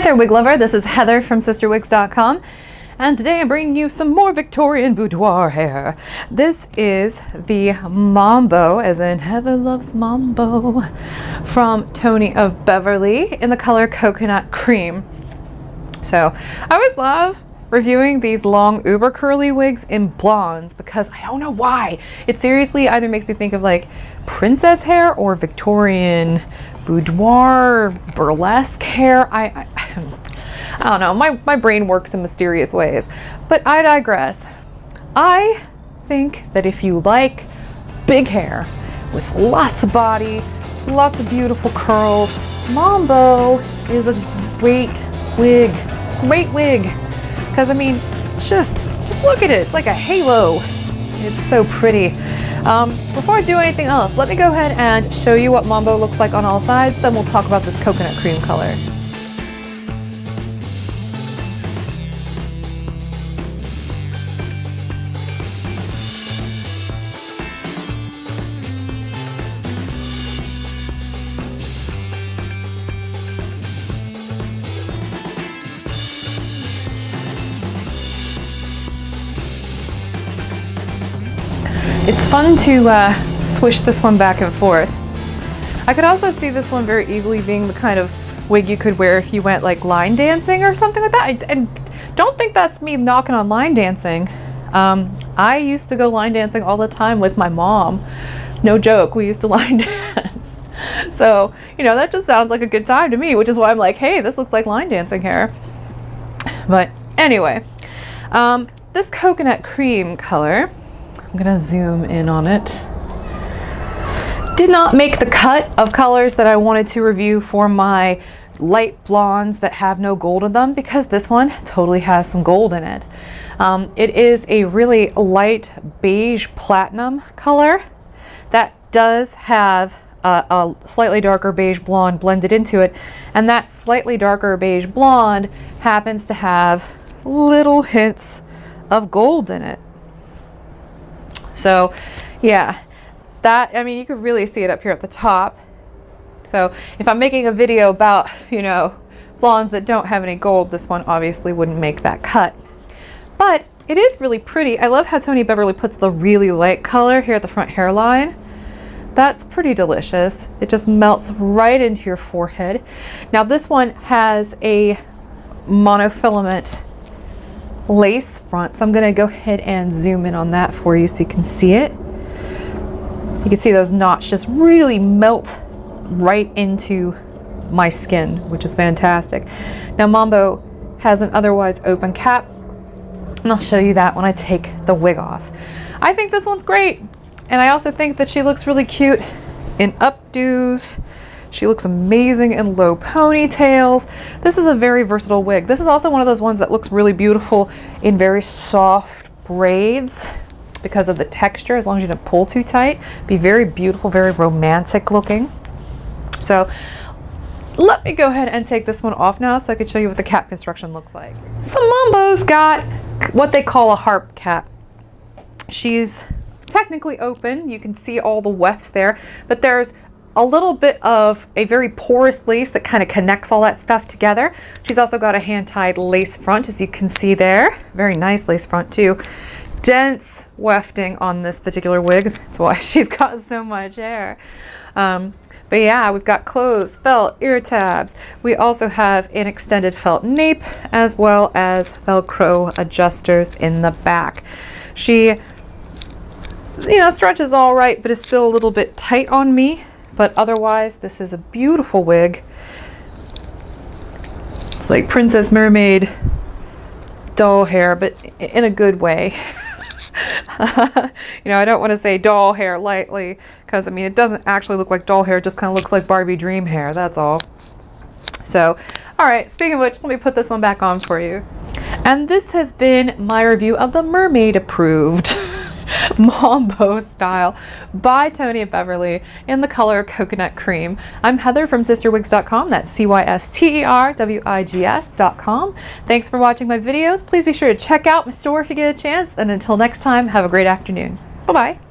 Hi there, wig lover. This is Heather from CysterWigs.com, and today I'm bringing you some more Victorian boudoir hair. This is the Mambo, as in Heather loves Mambo, from Tony of Beverly in the color Coconut Cream. So I always love reviewing these long uber curly wigs in blondes because I don't know why. It seriously either makes me think of like princess hair or Victorian boudoir burlesque hair. I don't know, my brain works in mysterious ways, but I digress. I think that if you like big hair with lots of body, lots of beautiful curls, Mambo is a great wig. Because I mean, just look at it. It's like a halo. It's so pretty. Before I do anything else, let me go ahead and show you what Mambo looks like on all sides. Then we'll talk about this coconut cream color. It's fun to swish this one back and forth. I could also see this one very easily being the kind of wig you could wear if you went like line dancing or something like that. I don't think that's me knocking on line dancing. I used to go line dancing all the time with my mom. No joke, we used to line dance. So, you know, that just sounds like a good time to me, which is why I'm like, hey, this looks like line dancing hair. But anyway, this coconut cream color, I'm gonna zoom in on it, did not make the cut of colors that I wanted to review for my light blondes that have no gold in them, because this one totally has some gold in it. It is a really light beige platinum color that does have a slightly darker beige blonde blended into it, and that slightly darker beige blonde happens to have little hints of gold in it. So yeah, that, I mean, you can really see it up here at the top. So if I'm making a video about, you know, blondes that don't have any gold, this one obviously wouldn't make that cut. But it is really pretty. I love how Tony Beverly puts the really light color here at the front hairline. That's pretty delicious. It just melts right into your forehead. Now this one has a monofilament lace front, so I'm going to go ahead and zoom in on that for you so you can see it. You can see those knots just really melt right into my skin, which is fantastic. Now Mambo has an otherwise open cap, and I'll show you that when I take the wig off. I think this one's great, and I also think that she looks really cute in updos. She looks amazing in low ponytails. This is a very versatile wig. This is also one of those ones that looks really beautiful in very soft braids because of the texture, as long as you don't pull too tight. Be very beautiful, very romantic looking. So let me go ahead and take this one off now so I can show you what the cap construction looks like. So Mambo's got what they call a harp cap. She's technically open. You can see all the wefts there, but there's a little bit of a very porous lace that kind of connects all that stuff together. She's also got a hand-tied lace front, as you can see there. Very nice lace front too. Dense wefting on this particular wig. That's why she's got so much hair. But yeah, we've got closed felt ear tabs. We also have an extended felt nape, as well as Velcro adjusters in the back. She, you know, stretches all right, but is still a little bit tight on me. But otherwise, this is a beautiful wig. It's like Princess Mermaid doll hair, but in a good way. You know, I don't want to say doll hair lightly, because I mean, it doesn't actually look like doll hair. It just kind of looks like Barbie dream hair, that's all. So, all right, speaking of which, let me put this one back on for you. And this has been my review of the Mermaid Approved Mambo style by Tony of Beverly in the color Coconut Cream. I'm Heather from CysterWigs.com. That's CysterWigs.com. Thanks for watching my videos. Please be sure to check out my store if you get a chance. And until next time, have a great afternoon. Bye-bye.